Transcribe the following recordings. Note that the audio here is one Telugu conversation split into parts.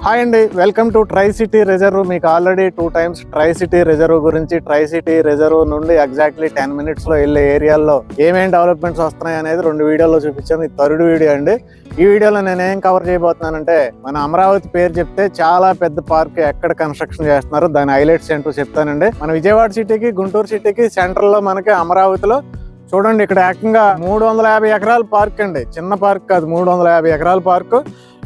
హాయ్ అండి, welcome to tri city reserve. మీకు already 2 times tri city reserve గురించి, ట్రై సిటీ రిజర్వ్ నుండి ఎగ్జాక్ట్లీ 10 minutes లో వెళ్ళే ఏరియాల్లో ఏమేం డెవలప్మెంట్స్ వస్తున్నాయి అనేది 2 వీడియోల్లో చూపించాను. ఇది 3rd వీడియో అండి. ఈ వీడియోలో నేను ఏం కవర్ చేయబోతున్నానంటే, మన అమరావతి పేరు చెప్తే చాలా పెద్ద పార్క్ ఎక్కడ కన్స్ట్రక్షన్ చేస్తున్నారు, దాని హైలైట్స్ ఏంటో చెప్తానండి. మన విజయవాడ సిటీకి, గుంటూరు సిటీకి సెంటర్ లో మనకి అమరావతిలో చూడండి, ఇక్కడ ఏకంగా 350 ఎకరాల పార్క్ అండి. చిన్న పార్క్ కాదు, 350 ఎకరాల పార్క్.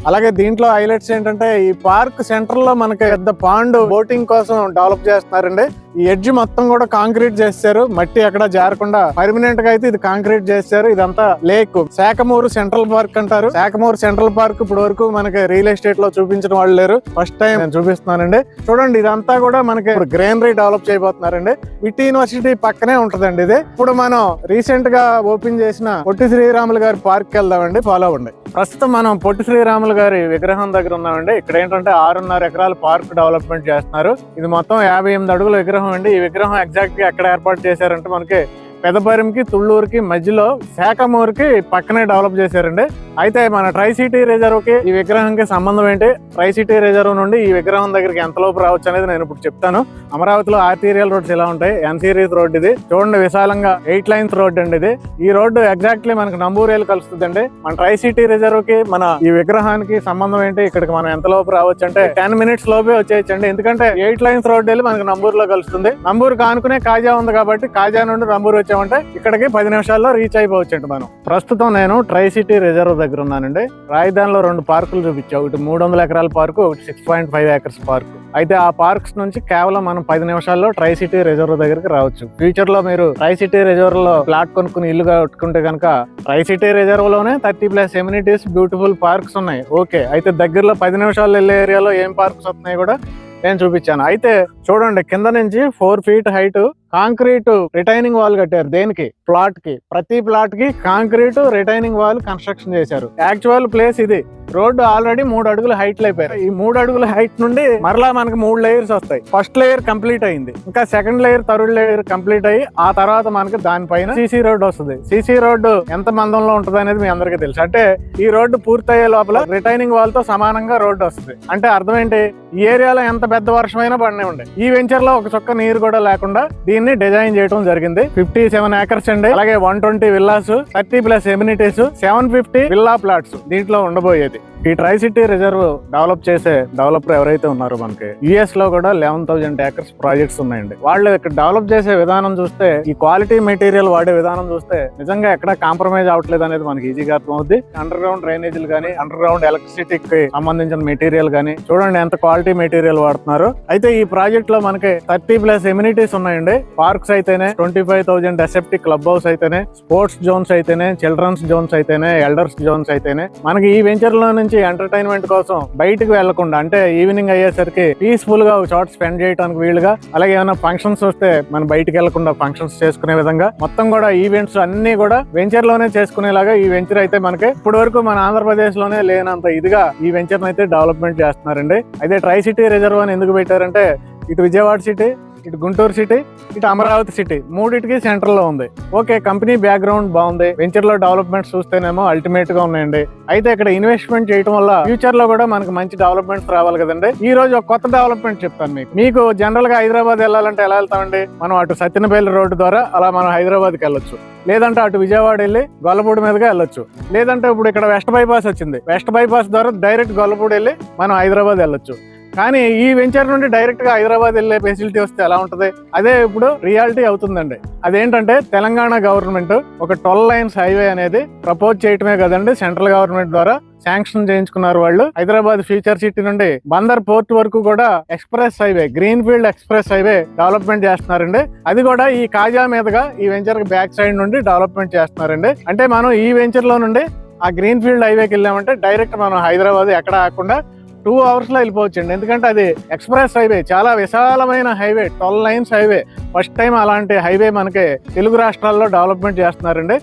అలాగే దీంట్లో హైలైట్స్ ఏంటంటే, ఈ పార్క్ సెంటర్ లో మనకి పెద్ద పాండ్ బోటింగ్ కోసం డెవలప్ చేస్తున్నారండి. ఈ ఎడ్జ్ మొత్తం కూడా కాంక్రీట్ చేశారు, మట్టి ఎక్కడ జారకుండా పర్మనెంట్ గా అయితే ఇది కాంక్రీట్ చేశారు. ఇదంతా లేక్ శాఖమూరు సెంట్రల్ పార్క్ అంటారు. శాఖమూరు సెంట్రల్ పార్క్ ఇప్పుడు వరకు మనకి రియల్ ఎస్టేట్ లో చూపించిన వాళ్ళు లేరు, ఫస్ట్ టైం నేను చూపిస్తున్నానండి. చూడండి, ఇదంతా కూడా మనకి గ్రీనరీ డెవలప్ చేయబోతున్నారండి. విటి యూనివర్సిటీ పక్కనే ఉంటదండి ఇది. ఇప్పుడు మనం రీసెంట్ గా ఓపెన్ చేసిన పొట్టి శ్రీరాములు గారి పార్క్ వెళ్దామండి, ఫాలో అవ్వండి. ప్రస్తుతం మనం పొట్టి శ్రీరాములు గారి విగ్రహం దగ్గర ఉన్నామండి. ఇక్కడ ఏంటంటే 6.5 ఎకరాల పార్క్ డెవలప్మెంట్ చేస్తున్నారు. ఇది మొత్తం 58 అడుగుల విగ్రహం అండి. ఈ విగ్రహం ఎగ్జాక్ట్ గా ఎక్కడ ఏర్పాటు చేశారంటే, మనకి పెదపరిమికి, తుళ్ళూరుకి మధ్యలో శాఖమూరుకి పక్కనే డెవలప్ చేశారండి. అయితే మన ట్రై సిటీ రిజర్వ్ కి ఈ విగ్రహంకి సంబంధం ఏంటి, ట్రై సిటీ రిజర్వ్ నుండి ఈ విగ్రహం దగ్గరికి ఎంతలోపు రావచ్చు అనేది నేను ఇప్పుడు చెప్తాను. అమరావతిలో ఆర్టీరియల్ రోడ్స్ ఇలా ఉంటాయి. ఎన్ సిరీస్ రోడ్ ఇది చూడండి, విశాలంగా 8 lanes రోడ్ అండి ఇది. ఈ రోడ్డు ఎగ్జాక్ట్లీ మనకి నంబూరేలు కలుస్తుందండి. మన ట్రై సిటీ రిజర్వ్ కి మన ఈ విగ్రహానికి సంబంధం ఏంటి, ఇక్కడికి మనం ఎంతలోపు రావచ్చు అంటే 10 minutes లోపే వచ్చేయచ్చండి. ఎందుకంటే 8 lanes రోడ్ వెళ్ళి మనకి నంబూరులో కలుస్తుంది. నంబూరు కానుకునే కాజా ఉంది కాబట్టి, కాజా నుండి నంబూరు వచ్చామంటే ఇక్కడికి 10 నిమిషాల్లో రీచ్ అయిపోవచ్చండి మనం. ప్రస్తుతం నేను ట్రై సిటీ రిజర్వ్ దగ్గర ఉన్నానండి. రాజధానిలో 2 పార్కులు చూపించావు, ఒకటి 300 ఎకరాల పార్కు, ఒకటి 6.5 acres పార్కు. అయితే ఆ పార్క్స్ నుంచి కేవలం మనం 10 నిమిషాల్లో ట్రై సిటీ రిజర్వ్ దగ్గరికి రావచ్చు. ఫ్యూచర్ లో మీరు ట్రై సిటీ రిజర్వ్ లో ఫ్లాట్ కొనుక్కుని ఇల్లు కట్టుకుంటే కనుక, ట్రై సిటీ రిజర్వ్ లోనే 30+ ఎమ్యూనిటీస్, బ్యూటిఫుల్ పార్క్స్ ఉన్నాయి. ఓకే, అయితే దగ్గరలో 10 నిమిషాలు వెళ్ళే ఏరియాలో ఏం పార్క్స్ వస్తున్నాయి కూడా నేను చూపించాను. అయితే చూడండి, కింద నుంచి 4 feet height concrete retaining wall కట్టారు. దేనికి? ప్లాట్ కి. ప్రతి ప్లాట్ కి కాంక్రీట్ రిటైనింగ్ వాల్ కన్స్ట్రక్షన్ చేశారు. యాక్చువల్ ప్లేస్ ఇది. రోడ్డు ఆల్రెడీ 3 అడుగుల హైట్ లో అయిపోయారు. ఈ 3 అడుగుల హైట్ నుండి మరలా మనకి 3 layers వస్తాయి. ఫస్ట్ లేయర్ కంప్లీట్ అయింది, ఇంకా second layer, third layer complete అయ్యి ఆ తర్వాత మనకి దానిపైన సీసీ రోడ్ వస్తుంది. సీసీ రోడ్డు ఎంత మందంలో ఉంటుంది అనేది మీ అందరికీ తెలుసు. అంటే ఈ రోడ్డు పూర్తయ్యే లోపల రిటైనింగ్ వాల్ తో సమానంగా రోడ్డు వస్తుంది. అంటే అర్థం ఏంటి, ఈ ఏరియాలో ఎంత పెద్ద వర్షమైనా పడనే ఉండే, ఈ వెంచర్ లో ఒక చొక్క నీరు కూడా లేకుండా దీన్ని డిజైన్ చేయడం జరిగింది. 57 acres అండి. అలాగే 120 villas, 30+ ఎమ్యూనిటీస్, 750 విల్లా ప్లాట్స్ దీంట్లో ఉండబోయేది. ఈ ట్రై సిటీ రిజర్వ్ డెవలప్ చేసే డెవలపర్ ఎవరైతే ఉన్నారో, మనకి యుఎస్ లో కూడా 11,000 acres ప్రాజెక్ట్స్ ఉన్నాయండి. వాళ్ళు ఇక్కడ డెవలప్ చేసే విధానం చూస్తే, ఈ క్వాలిటీ మెటీరియల్ వాడే విధానం చూస్తే నిజంగా ఎక్కడ కాంప్రమైజ్ అవ్వట్లేదు అనేది మనకి ఈజీగా అర్థమవుద్ది. అండర్ గ్రౌండ్ డ్రైనేజీలు కానీ, అండర్ గ్రౌండ్ ఎలక్ట్రిసిటీకి సంబంధించిన మెటీరియల్ కానీ చూడండి ఎంత క్వాలిటీ మెటీరియల్ వాడుతున్నారు. అయితే ఈ ప్రాజెక్ట్ లో మనకి 30+ ఎమ్యూనిటీస్ ఉన్నాయండి. పార్క్స్ అయితేనే, 25,000 అసెప్టిక్ క్లబ్ హౌస్ అయితేనే, స్పోర్ట్స్ జోన్స్ అయితేనే, చిల్డ్రన్స్ జోన్స్ అయితేనే, ఎల్డర్స్ జోన్స్ అయితేనే, మనకి ఈ వెంచర్ లో నుంచి ఎంటర్టైన్మెంట్ కోసం బయటకు వెళ్లకుండా, అంటే ఈవినింగ్ అయ్యేసరికి పీస్ఫుల్ గా ఒక చోట స్పెండ్ చేయడానికి వీలుగా, అలాగే ఏమైనా ఫంక్షన్స్ వస్తే మనం బయటకు వెళ్లకుండా ఫంక్షన్స్ చేసుకునే విధంగా మొత్తం కూడా ఈవెంట్స్ అన్ని కూడా వెంచర్ లోనే చేసుకునేలాగా ఈ వెంచర్ అయితే మనకి ఇప్పటి వరకు మన ఆంధ్రప్రదేశ్ లోనే లేనంత ఇదిగా ఈ వెంచర్ అయితే డెవలప్మెంట్ చేస్తున్నారండి. అయితే ట్రై సిటీ రిజర్వ్ అని ఎందుకు పెట్టారంటే, ఇటు విజయవాడ సిటీ, ఇటు గుంటూరు సిటీ, ఇటు అమరావతి సిటీ, మూడింటికి సెంటర్ లో ఉంది. ఓకే, కంపెనీ బ్యాక్గ్రౌండ్ బాగుంది. వెంచర్ లో డెవలప్మెంట్స్ చూస్తేనేమో అల్టిమేట్ గా ఉన్నాయండి. అయితే ఇక్కడ ఇన్వెస్ట్మెంట్ చేయడం వల్ల ఫ్యూచర్ లో కూడా మనకి మంచి డెవలప్మెంట్స్ రావాలి కదండి. ఈ రోజు ఒక కొత్త డెవలప్మెంట్ చెప్తాను మీకు జనరల్ గా హైదరాబాద్ వెళ్ళాలంటే ఎలా వెళ్తామండి, మనం అటు సత్యనపల్లి రోడ్డు ద్వారా అలా మనం హైదరాబాద్కి వెళ్ళొచ్చు, లేదంటే అటు విజయవాడ వెళ్ళి గొల్లపూడి మీదుగా వెళ్ళొచ్చు, లేదంటే ఇప్పుడు ఇక్కడ వెస్ట్ బైపాస్ వచ్చింది, వెస్ట్ బైపాస్ ద్వారా డైరెక్ట్ గొల్లపూడి వెళ్ళి మనం హైదరాబాద్ వెళ్ళొచ్చు. కానీ ఈ వెంచర్ నుండి డైరెక్ట్ గా హైదరాబాద్ వెళ్ళే ఫెసిలిటీ వస్తే ఎలా ఉంటది, అదే ఇప్పుడు రియాలిటీ అవుతుందండి. అదేంటంటే, తెలంగాణ గవర్నమెంట్ ఒక 12 lanes హైవే అనేది ప్రపోజ్ చేయటమే కదండి, సెంట్రల్ గవర్నమెంట్ ద్వారా శాంక్షన్ చేయించుకున్నారు వాళ్ళు. హైదరాబాద్ ఫ్యూచర్ సిటీ నుండి బందర్ పోర్ట్ వరకు కూడా express highway, green field express highway development చేస్తున్నారండి. అది కూడా ఈ కాజా మీదుగా ఈ వెంచర్ బ్యాక్ సైడ్ నుండి డెవలప్మెంట్ చేస్తున్నారండి. అంటే మనం ఈ వెంచర్ లో నుండి ఆ గ్రీన్ ఫీల్డ్ హైవేకి వెళ్ళామంటే డైరెక్ట్ మనం హైదరాబాద్ ఎక్కడ ఆకుండా 2 hours లో వెళ్ళిపోవచ్చండి. ఎందుకంటే అది ఎక్స్ప్రెస్ హైవే, చాలా విశాలమైన highway, 12 lanes highway. First time అలాంటి హైవే మనకి తెలుగు రాష్ట్రాల్లో డెవలప్మెంట్ చేస్తున్నారండి.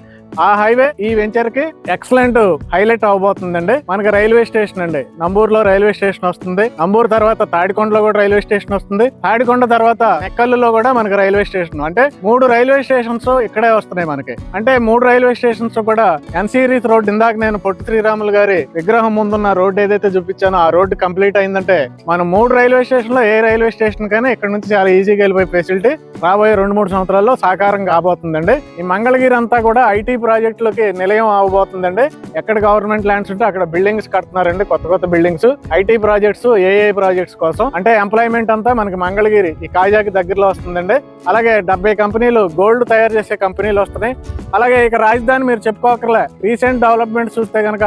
ఆ హైవే ఈ వెంచర్ కి ఎక్సలెంట్ హైలైట్ అవబోతుందండి. మనకి రైల్వే స్టేషన్ అండి, నంబూరులో రైల్వే స్టేషన్ వస్తుంది. నంబూరు తర్వాత తాడికొండలో కూడా రైల్వే స్టేషన్ వస్తుంది. తాడికొండ తర్వాత నెక్కల్లులో కూడా మనకి రైల్వే స్టేషన్. అంటే 3 రైల్వే స్టేషన్స్ ఇక్కడే వస్తున్నాయి మనకి. అంటే 3 రైల్వే స్టేషన్స్ కూడా ఎన్సీరీస్ రోడ్, ఇందాక నేను పొట్టి శ్రీరాములు గారి విగ్రహం ముందున్న రోడ్ ఏదైతే చూపించానో ఆ రోడ్డు కంప్లీట్ అయిందంటే మనం 3 రైల్వే స్టేషన్ లో ఏ రైల్వే స్టేషన్ కైనా ఇక్కడ నుంచి చాలా ఈజీగా వెళ్ళిపోయే ఫెసిలిటీ రాబోయే 2-3 సంవత్సరాల్లో సాకారం కాబోతుందండి. ఈ మంగళగిరి అంతా కూడా ఐటీ ప్రాజెక్టులకి నిలయం అవబోతుందండి. ఎక్కడ గవర్నమెంట్ ల్యాండ్స్ ఉంటే అక్కడ బిల్డింగ్స్ కడుతున్నారండి, కొత్త buildings, IT projects, AI projects కోసం. అంటే ఎంప్లాయ్మెంట్ అంతా మనకి మంగళగిరి ఈ కాజాకి దగ్గరలో వస్తుందండి. అలాగే 70 కంపెనీలు, గోల్డ్ తయారు చేసే కంపెనీలు వస్తున్నాయి. అలాగే ఇక రాజధాని మీరు చెప్పుకోకర్లే. రీసెంట్ డెవలప్మెంట్స్ చూస్తే కనుక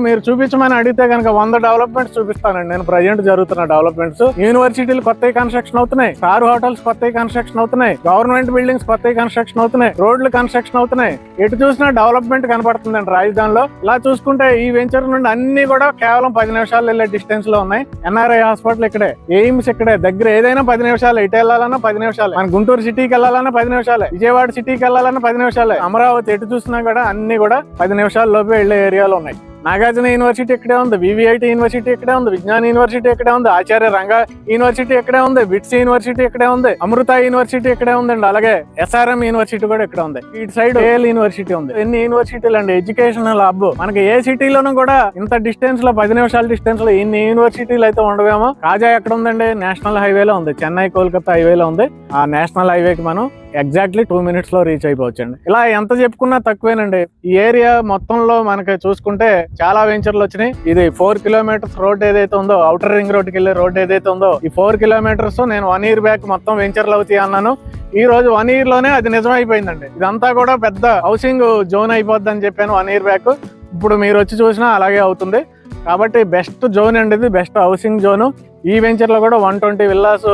మీరు చూపించమని అడిగితే కనుక 100 డెవలప్మెంట్స్ చూపిస్తానండి నేను. ప్రజెంట్ జరుగుతున్న డెవలప్మెంట్స్, యూనివర్సిటీలు కొత్తవి కన్స్ట్రక్షన్ అవుతున్నాయి, స్టార్ హోటల్స్ కొత్తవి కన్స్ట్రక్షన్ అవుతున్నాయి, గవర్నమెంట్ బిల్డింగ్స్ కొత్తవి కన్స్ట్రక్షన్ అవుతున్నాయి, రోడ్లు కన్స్ట్రక్షన్ అవుతున్నాయి. ఎటు చూసినా డెవలప్మెంట్ కనపడుతుందండి రాజధానిలో. ఇలా చూసుకుంటే ఈ వెంచర్ నుండి అన్ని కూడా కేవలం 10 నిమిషాలు వెళ్ళే డిస్టెన్స్ లో ఉన్నాయి. ఎన్ఆర్ఐ హాస్పిటల్ ఇక్కడే, ఎయిమ్స్ ఇక్కడే దగ్గర. ఏదైనా 10 నిమిషాలు. ఇటు వెళ్ళాలన్నా 10 నిమిషాలే. మన గుంటూరు సిటీకి వెళ్ళాలన్నా 10 నిమిషాలే, విజయవాడ సిటీకి వెళ్ళాలన్నా 10 నిమిషాలే, అమరావతి ఎటు చూసినా కూడా అన్ని కూడా 10 నిమిషాల లోపే వెళ్లే ఏరియాలో ఉన్నాయి. నాగార్జున యూనివర్సిటీ ఇక్కడే ఉంది, వివిఐటి యూనివర్సిటీ ఇక్కడే ఉంది, విజ్ఞాన్ యూనివర్సిటీ ఇక్కడే ఉంది, ఆచార్య రంగా యూనివర్సిటీ ఇక్కడే ఉంది, బిట్స్ యూనివర్సిటీ ఇక్కడే ఉంది, అమృత యూనివర్సిటీ ఇక్కడే ఉందండి. అలాగే ఎస్ఆర్ఎం యూనివర్సిటీ కూడా ఇక్కడ ఉంది. ఇటు సైడ్ ఏఎల్ యూనివర్సిటీ ఉంది. ఎన్ని యూనివర్సిటీలు అండి, ఎడ్యుకేషనల్ హబ్. మనకి ఏ సిటీలోనూ కూడా ఇంత డిస్టెన్స్ లో 10 నిమిషాల డిస్టెన్స్ లో ఇన్ని యూనివర్సిటీలు అయితే ఉండవేమో. కాజా ఎక్కడ ఉందండి, నేషనల్ హైవేలో ఉంది, చెన్నై కోల్కతా హైవేలో ఉంది. ఆ నేషనల్ హైవేకి మనం ఎగ్జాక్ట్లీ 2 minutes లో రీచ్ అయిపోవచ్చండి. ఇలా ఎంత చెప్పుకున్నా తక్కువేనండి. ఈ ఏరియా మొత్తంలో మనకి చూసుకుంటే చాలా వెంచర్లు వచ్చినాయి. ఇది 4 kilometers రోడ్ ఏదైతే ఉందో, అవుటర్ రింగ్ రోడ్ కి వెళ్ళే రోడ్ ఏదైతే ఉందో, ఈ 4 kilometers నేను 1 year బ్యాక్ మొత్తం వెంచర్లు అవుతాయి అన్నాను. ఈ రోజు 1 year లోనే అది నిజమైపోయిందండి. ఇదంతా కూడా పెద్ద హౌసింగ్ జోన్ అయిపోద్ది అని చెప్పాను 1 year బ్యాక్. ఇప్పుడు మీరు వచ్చి చూసినా అలాగే అవుతుంది. కాబట్టి బెస్ట్ జోన్ అండి ఇది, బెస్ట్ హౌసింగ్ జోన్. ఈ వెంచర్ లో కూడా 120 villas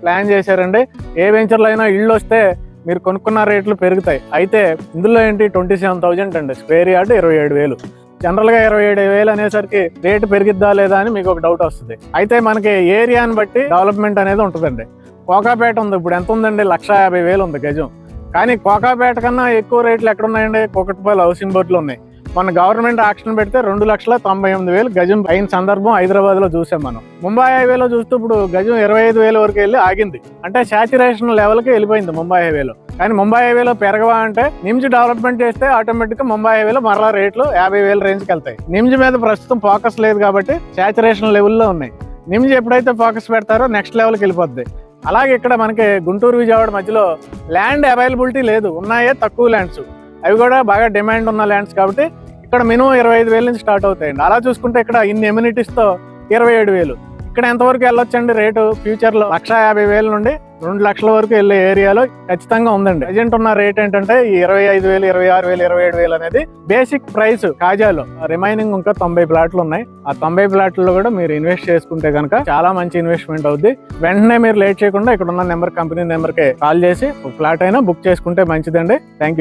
ప్లాన్ చేశారండి. ఏ వెంచర్లో అయినా ఇళ్ళు వస్తే మీరు కొనుక్కున్న రేట్లు పెరుగుతాయి. అయితే ఇందులో ఏంటి 27,000 అండి స్క్వేర్ యార్డ్, 27,000. జనరల్ గా 27,000 అనేసరికి రేటు పెరిగిద్దా లేదా అని మీకు ఒక డౌట్ వస్తుంది. అయితే మనకి ఏరియాని బట్టి డెవలప్మెంట్ అనేది ఉంటుందండి. కోకాపేట ఉంది, ఇప్పుడు ఎంత ఉందండి, 150,000 ఉంది గజం. కానీ కోకాపేట కన్నా ఎక్కువ రేట్లు ఎక్కడ ఉన్నాయండి, కూకట్పల్లి హౌసింగ్ బోర్డులు ఉన్నాయి. మన గవర్నమెంట్ ఆక్షన్ పెడితే 2,98,000 గజం అయిన సందర్భం హైదరాబాద్ లో చూసాం మనం. ముంబై హైవేలో చూస్తూ ఇప్పుడు గజం 25,000 వరకు వెళ్ళి ఆగింది. అంటే సాచురేషన్ లెవెల్ కి వెళ్ళిపోయింది ముంబై హైవేలో. కానీ ముంబై హైవేలో పెరగవా అంటే నిమ్స్ డెవలప్మెంట్ చేస్తే ఆటోమేటిక్ గా ముంబై హైవేలో మరలా రేట్లు 50,000 రేంజ్కి వెళ్తాయి. నిమ్స్ మీద ప్రస్తుతం ఫోకస్ లేదు కాబట్టి సాచురేషన్ లెవెల్లో ఉన్నాయి. నిమ్స్ ఎప్పుడైతే ఫోకస్ పెడతారో నెక్స్ట్ లెవెల్కి వెళ్ళిపోద్ది. అలాగే ఇక్కడ మనకి గుంటూరు విజయవాడ మధ్యలో ల్యాండ్ అవైలబిలిటీ లేదు, ఉన్నాయే తక్కువ ల్యాండ్స్. అవి కూడా బాగా డిమాండ్ ఉన్న ల్యాండ్స్ కాబట్టి ఇక్కడ మినిమం 25,000 నుంచి స్టార్ట్ అవుతాయండి. అలా చూసుకుంటే ఇక్కడ ఇన్ని ఎమ్యూనిటీస్ తో 27,000. ఇక్కడ ఎంతవరకు వెళ్ళొచ్చండి రేటు ఫ్యూచర్ లో 150,000 నుండి 2 లక్షల వరకు వెళ్ళే ఏరియాలో ఖచ్చితంగా ఉందండి. ప్రజెంట్ ఉన్న రేట్ ఏంటంటే ఈ 25,000, 26,000, 27,000 అనేది బేసిక్ ప్రైస్ కాజాలో. రిమైనింగ్ ఇంకా 90 ప్లాట్లు ఉన్నాయి. ఆ 90 ప్లాట్లలో కూడా మీరు ఇన్వెస్ట్ చేసుకుంటే కనుక చాలా మంచి ఇన్వెస్ట్మెంట్ అవుద్ది. వెంటనే మీరు లేట్ చేయకుండా ఇక్కడ ఉన్న కంపెనీ నెంబర్ కి కాల్ చేసి ఒక ప్లాట్ అయినా బుక్ చేసుకుంటే మంచిదండి. Thank you.